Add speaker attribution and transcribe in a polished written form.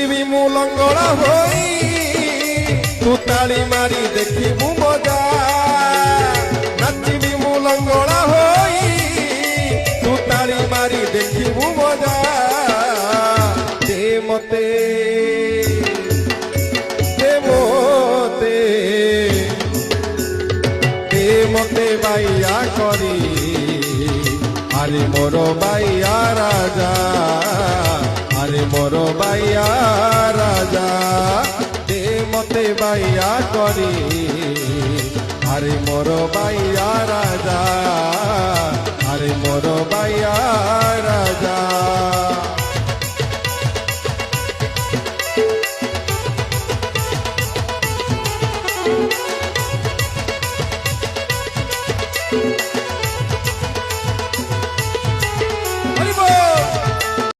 Speaker 1: নাচিবি মু লঙ্গড়া হই তু তালি মারি দেখিবু মজা নাচিবি মু লঙ্গড়া হই তু তালি মারি দেখিবু মজা দে মতে মতে বাইয়া করি আরে মোর বাইয়া রাজা আরে মোর বাইয়া রাজা দে মতে বাইয়া করি আরে মোর বাইয়া রাজা।